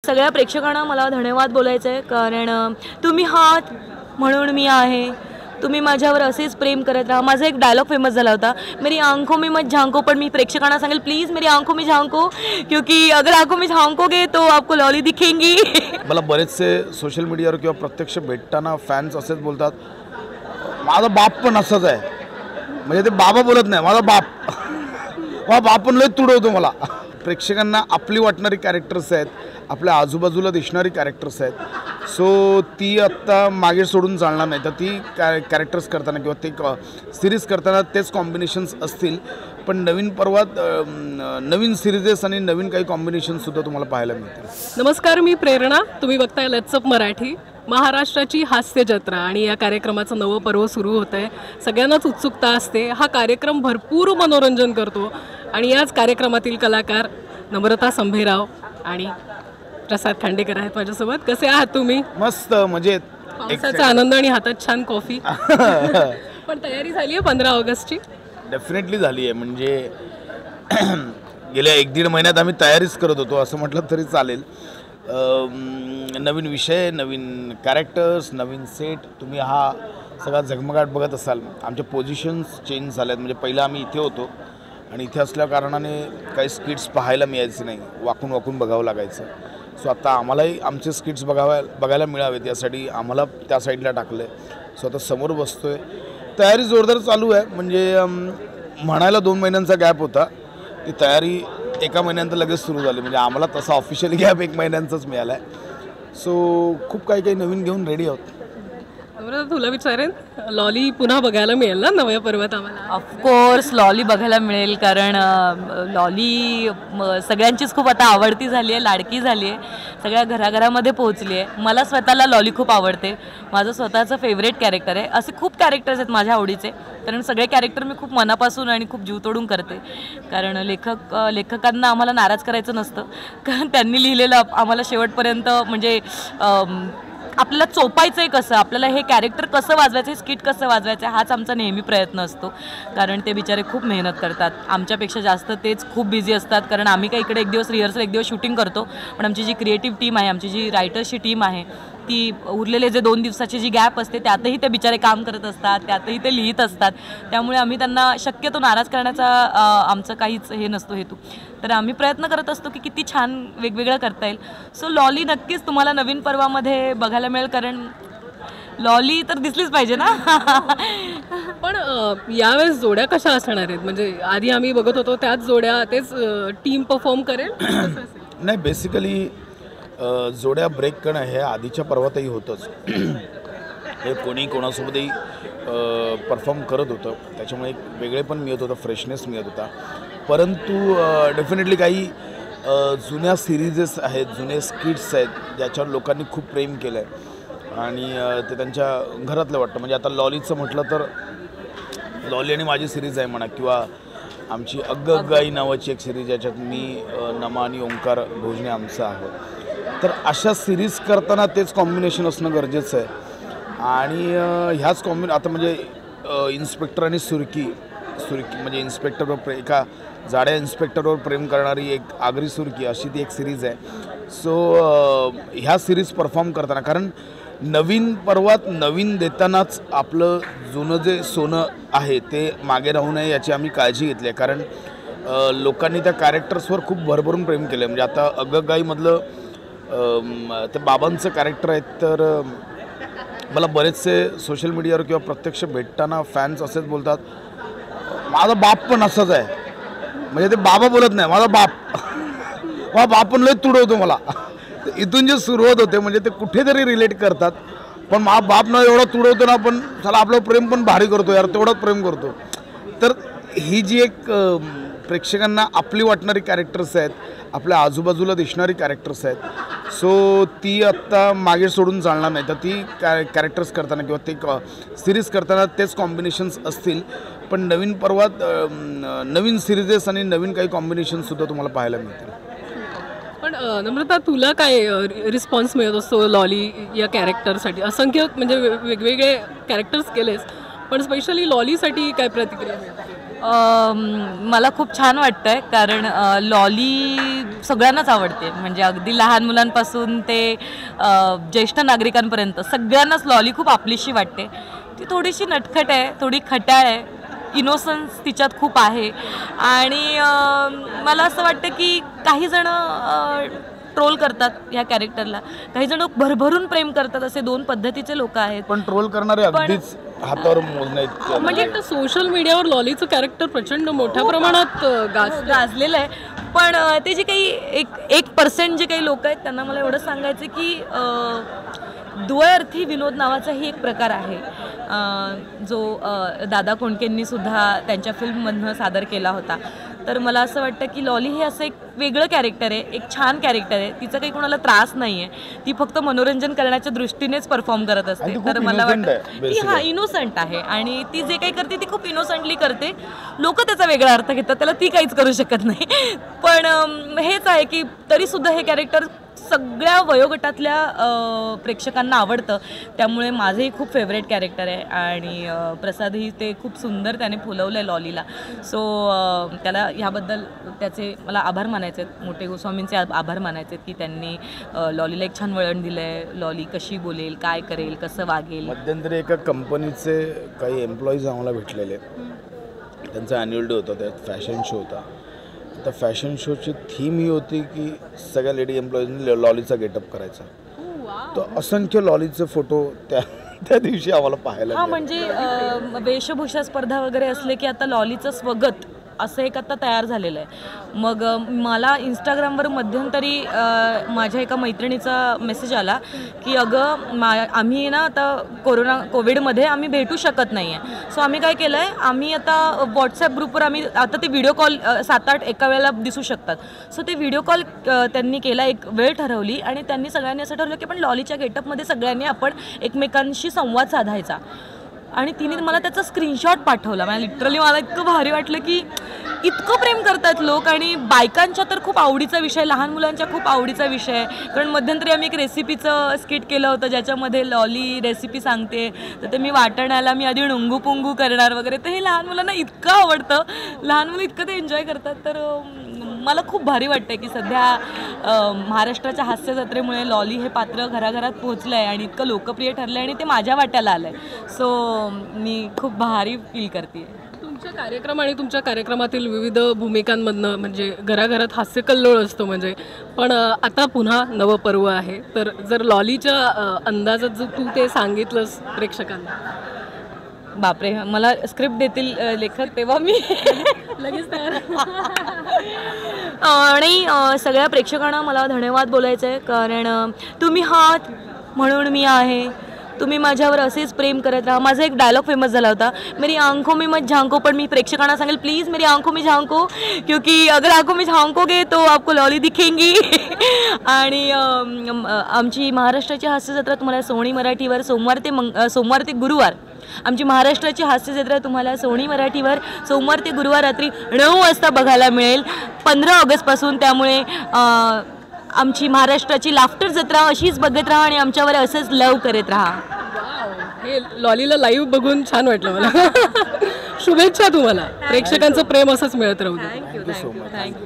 सगळ्या प्रेक्षकांना मला धन्यवाद बोलायचं आहे, कारण तुम्ही आहात म्हणून मी आहे, तुम्ही माझ्यावर असेच प्रेम करत राहा. माझा एक डायलॉग फेमस झाला होता, मेरी आंखों में मत झांको, पण मी प्रेक्षकांना सांगेल प्लीज़ मेरी आंखों में झांको, क्योंकि अगर आंखों में झांकोगे तो आपको लॉली दिखेंगी. मला बरेचसे सोशल मीडियावर किंवा प्रत्यक्ष भेटताना फॅन्स असेच बोलतात, माझा बाप पण असाच आहे. म्हणजे ते बाबा बोलत नाही, माझा बाप पण लय तुडवतो मला. प्रेक्षकांना आपली वाटणारी कॅरेक्टर्स आहेत, आपल्या आजूबाजूला दिसणारी कॅरेक्टर्स आहेत. सो ती आत्ता मागे सोडून चालणार नाही. तर ती कॅरेक्टर्स करताना किंवा ते सिरीज करताना तेच कॉम्बिनेशन्स असतील, पण नवीन पर्वात नवीन सिरीजेस आणि नवीन काही कॉम्बिनेशनसुद्धा तुम्हाला पाहायला मिळतील. नमस्कार, मी प्रेरणा. तुम्ही बघताय लेट्स अप मराठी. महाराष्ट्राची हास्य जत्रा आणि या कार्यक्रमाचं नवं पर्व सुरू होतं आहे. सगळ्यांनाच उत्सुकता असते. हा कार्यक्रम भरपूर मनोरंजन करतो आणि याच कार्यक्रमातील कलाकार नम्रता संभेराव आणि प्रसाद खांडेकर आहेत माझ्यासोबत. कसे आहात तुम्ही? मस्त, मजेत. पावसाचा आनंद आणि हातात छान कॉफी. पण तयारी झाली आहे 15 ऑगस्टची? डेफिनेटली झाली आहे. म्हणजे गेल्या 1-1.5 महिन्यात आम्ही तयारीच करत होतो असं म्हटलं तरी चालेल. नवीन विषय, नवीन कॅरेक्टर्स, नवीन सेट. तुम्ही हा सगळा झगमगाट बघत असाल. आमचे पोझिशन्स चेंज झाले आहेत. म्हणजे पहिला आम्ही इथे होतो आणि इथे असल्या कारणाने काही स्किट्स पाहायला मिळायचे नाही, वाकून वाकून बघावं लागायचं. सो आता आम्हालाही आमचे स्किट्स बघायला मिळावेत यासाठी आम्हाला त्या साईडला टाकलं आहे. सो आता समोर बसतो आहे. तयारी जोरदार चालू आहे. म्हणजे म्हणायला 2 महिन्यांचा गॅप होता, ती तयारी 1 महिन्यानंतर लगेच सुरू झाली. म्हणजे आम्हाला तसा ऑफिशियली गॅप 1 महिन्यांचाच मिळाला आहे. सो खूप काही नवीन घेऊन रेडी आहोत. तुला विचारेन, लॉली पुन्हा बघायला मिळेल ना नव्या पर्वात आम्हाला? ऑफकोर्स लॉली बघायला मिळेल, कारण लॉली सगळ्यांचीच खूप आता आवडती झाली आहे, लाडकी झाली आहे, सगळ्या घराघरामध्ये पोहोचली आहे. मला स्वतःला लॉली खूप आवडते. माझं स्वतःचं फेवरेट कॅरेक्टर आहे. असे खूप कॅरेक्टर्स आहेत माझ्या आवडीचे, कारण सगळे कॅरेक्टर मी खूप मनापासून आणि खूप जीव तोडून करते. कारण लेखकांना आम्हाला नाराज करायचं नसतं, कारण त्यांनी लिहिलेलं आम्हाला शेवटपर्यंत म्हणजे आपल्याला चोपायचं आहे कसं, आपल्याला हे कॅरेक्टर कसं वाजवायचं, हे स्किट कसं वाजवायचं, हाच आमचा नेहमी प्रयत्न असतो. कारण ते बिचारे खूप मेहनत करतात, आमच्यापेक्षा जास्त तेच खूप बिझी असतात. कारण आम्ही काय इकडे 1 दिवस रिहर्सल, 1 दिवस शूटिंग करतो, पण आमची जी क्रिएटिव्ह टीम आहे, आमची जी रायटर्सची टीम आहे, ती उरलेले जे 2 दिवसाची जी गॅप असते त्यातही ते बिचारे काम करत असतात, त्यातही ते लिहित असतात. त्यामुळे आम्ही त्यांना शक्यतो नाराज करण्याचा आमचं काहीच हे नसतो हेतू. तर आम्ही प्रयत्न करत असतो की किती छान वेगवेगळं करता येईल. सो लॉली नक्कीच तुम्हाला नवीन पर्वामध्ये बघायला मिळेल, कारण लॉली तर दिसलीच पाहिजे ना. पण यावेळेस जोड्या कशा असणार आहेत? म्हणजे आधी आम्ही बघत होतो त्याच जोड्या, तेच टीम परफॉर्म करेल? नाही, बेसिकली जोड्या ब्रेक करणं हे आधीच्या पर्वातही होतंच. हे कोणी कोणासोबतही परफॉर्म करत होतं, त्याच्यामुळे एक वेगळे पण मिळत होतं, फ्रेशनेस मिळत होता. परंतु डेफिनेटली काही जुन्या सिरीजेस आहेत, जुने स्किट्स आहेत, ज्याच्यावर लोकांनी खूप प्रेम केलं आहे आणि ते त्यांच्या घरातलं वाटतं. म्हणजे आता लॉलीचं म्हटलं तर लॉली आणि माझी सिरीज आहे म्हणा, किंवा आमची अग्ग अग्गाई नावाची एक सिरीज, ज्याच्यात मी, नमा आणि ओंकार भोजने आमचं आहोत. तर अशा सिरीज करताना तेच कॉम्बिनेशन असणं गरजेचं आहे. आणि ह्याच आता म्हणजे इन्स्पेक्टर आणि सुरकी म्हणजे इन्स्पेक्टरवर एका जाड्या इन्स्पेक्टरवर प्रेम करणारी एक आगरी सुरकी, अशी ती एक सिरीज आहे. सो ह्या सिरीज परफॉर्म करताना, कारण नवीन पर्वात नवीन देतानाच आपलं जुनं जे सोनं आहे ते मागे राहू नये याची आम्ही काळजी घेतली आहे. कारण लोकांनी त्या कॅरेक्टर्सवर खूप भरभरून प्रेम केलं आहे. म्हणजे आता अग्गगाईमधलं ते बाबांचं कॅरेक्टर आहे. तर मला बरेचसे सोशल मीडियावर किंवा प्रत्यक्ष भेटताना फॅन्स असेच बोलतात, माझा बाप पण असाच आहे. म्हणजे ते बाबा बोलत नाही, माझा बाप पण लय तुडवतो मला. इथून जे सुरुवात होते म्हणजे ते कुठेतरी रिलेट करतात. पण माझा बाप न एवढा तुडवतो ना, पण चला आपलं प्रेम पण भारी करतो यार, तेवढाच प्रेम करतो. तर ही जी एक प्रेक्षकांना आपली वाटणारी कॅरेक्टर्स आहेत, आपल्या आजूबाजूला दिसणारी कॅरेक्टर्स आहेत. सो ती आत्ता मागे सोडून चालणार नाही. तर ती कॅरेक्टर्स करताना किंवा ते सिरीज करताना तेच कॉम्बिनेशन्स असतील, पण नवीन पर्वात नवीन सिरीजेस आणि नवीन काही कॉम्बिनेशनसुद्धा तुम्हाला पाहायला मिळतील. पण नम्रता, तुला काय रिस्पॉन्स मिळत असतो लॉली या कॅरेक्टरसाठी? असंख्य म्हणजे वेगवेगळे कॅरेक्टर्स केलेस, पण स्पेशली लॉलीसाठी काय प्रतिक्रिया मिळते? मला खूप छान वाटतंय कारण लॉली सगळ्यांनाच आवडते. म्हणजे अगदी लहान मुलांपासून ते ज्येष्ठ नागरिकांपर्यंत सगळ्यांनाच लॉली खूप आपलीशी वाटते. ती थोडीशी नटखट आहे, थोडी खट्याळ आहे, इनोसन्स तिच्यात खूप आहे. आणि मला असं वाटतं की काही जण ट्रोल करतात ह्या कॅरेक्टरला, काही जण भरभरून प्रेम करतात. असे दोन पद्धतीचे लोक आहेत. पण ट्रोल करणारे अगदीच हातावर मोजणे म्हणजे सोशल मीडियावर लॉलीचं कॅरेक्टर प्रचंड मोठ्या प्रमाणात गाजलेलं आहे. पण ते जे काही 1% जे काही लोक आहेत त्यांना मला एवढं सांगायचं की द्वयर्थी विनोद नावाचाही एक प्रकार आहे जो दादा कोंडकेंनी सुद्धा त्यांच्या फिल्ममधनं सादर केला होता. तर मला असं वाटतं की लॉली हे असं एक वेगळं कॅरेक्टर आहे, एक छान कॅरेक्टर आहे. तिचा काही कोणाला त्रास नाही आहे. ती फक्त मनोरंजन करण्याच्या दृष्टीनेच परफॉर्म करत असते. तर मला वाटतं ती इनोसंट आहे आणि ती जे काही करते ती खूप इनोसंटली करते. लोक त्याचा वेगळा अर्थ घेतात, त्याला ती काहीच करू शकत नाही. पण हेच आहे की तरीसुद्धा हे कॅरेक्टर सगळ्या वयोगटातल्या प्रेक्षकांना आवडतं. त्यामुळे माझंही खूप फेवरेट कॅरेक्टर आहे आणि प्रसादही ते खूप सुंदर त्याने फुलवलं आहे लॉलीला. सो त्याला ह्याबद्दल त्याचे मला आभार मानायचे आहेत, मोठे गोस्वामींचे आभार मानायचे आहेत की त्यांनी लॉलीला एक छान वळण दिलं आहे. लॉली कशी बोलेल, काय करेल, कसं वागेल. मध्यंतरी एका कंपनीचे काही एम्प्लॉईज आम्हाला भेटलेले, त्यांचा ॲन्युअल डे होता, त्यात फॅशन शो होता. तर फॅशन शोची थीम ही होती की सगळ्या लेडी एम्प्लॉईजनी लॉलीचा गेटअप करायचा. तर असंख्य लॉलीचे फोटो त्या दिवशी आम्हाला पाहायला. म्हणजे वेशभूषा स्पर्धा वगैरे असले की आता लॉलीचं स्वगत असं एक आता तयार झालेलं आहे. मग मला इंस्टाग्रामवर मध्यंतरी माझ्या एका मैत्रिणीचा मेसेज आला की अगं आम्ही ना आता कोविडमध्ये आम्ही भेटू शकत नाही आहे. सो आम्ही काय केलं आहे, आम्ही आता व्हॉट्सॲप ग्रुपवर आम्ही आता ते व्हिडिओ कॉल 7-8 एका वेळेला दिसू शकतात. सो ते व्हिडिओ कॉल त्यांनी केला, एक वेळ ठरवली आणि त्यांनी सगळ्यांनी असं ठरवलं की पण लॉलीच्या गेटअपमध्ये सगळ्यांनी आपण एकमेकांशी संवाद साधायचा. आणि तिने मला त्याचा स्क्रीनशॉट पाठवला. लिटरली मला इतकं भारी वाटलं की इतकं प्रेम करतात लोक. आणि बायकांच्या तर खूप आवडीचा विषय, लहान मुलांच्या खूप आवडीचा विषय आहे. कारण मध्यंतरी आम्ही एक रेसिपीचं स्किट केलं होतं ज्याच्यामध्ये लॉली रेसिपी सांगते, तर ते मी वाटण्याला मी आधी ढुंगू पुंगू करणार वगैरे. तर हे लहान मुलांना इतकं आवडतं, लहान मुलं इतकं ते एन्जॉय करतात. तर मला खूप भारी वाटतं की सध्या महाराष्ट्राच्या हास्य जत्रेमुळे लॉली हे पात्र घराघरात पोहोचलं आहे आणि इतकं लोकप्रिय ठरलं आहे आणि ते माझ्या वाट्याला आलं आहे. सो मी खूप भारी फील करते. तुमच्या कार्यक्रम आणि तुमच्या कार्यक्रमातील विविध भूमिकांमधनं म्हणजे घराघरात हास्यकल्लोळ असतो म्हणजे. पण आता पुन्हा नवं पर्व आहे, तर जर लॉलीच्या अंदाजात जर तू ते सांगितलंस प्रेक्षकांना. बापरे, मला स्क्रिप्ट देतील लेखक तेव्हा मी लगेच तयार. आणि सगळ्या प्रेक्षकांना मला धन्यवाद बोलायचं आहे कारण तुम्ही आहात म्हणून मी आहे. तुम्ही माझ्यावर असेच प्रेम करत राहा. माझा एक डायलॉग फेमस झाला होता, मेरी आंखों में मत झांको. पण मी प्रेक्षकांना सांगेल प्लीज़ मेरी आंखों में झांको, क्योंकि अगर आंखों में झांकोगे तो आपको लॉली दिखेंगी. आणि आमची महाराष्ट्राची हास्य जत्रा तुम्हाला सोनी मराठीवर सोमवार ते गुरुवार आमची महाराष्ट्राची हास्य जत्रा तुम्हाला सोनी मराठीवर सोमवार ते गुरुवार रात्री 9 वाजता बघायला मिळेल 15 ऑगस्टपासून. त्यामुळे आमची महाराष्ट्राची लाफ्टर जत्रा अशीच बघत राहा आणि आमच्यावर असंच लव करत राहा. हे लॉलीला लाईव्ह बघून छान वाटलं मला. शुभेच्छा तुम्हाला. प्रेक्षकांचं प्रेम असंच मिळत राहू दे. थँक्यू.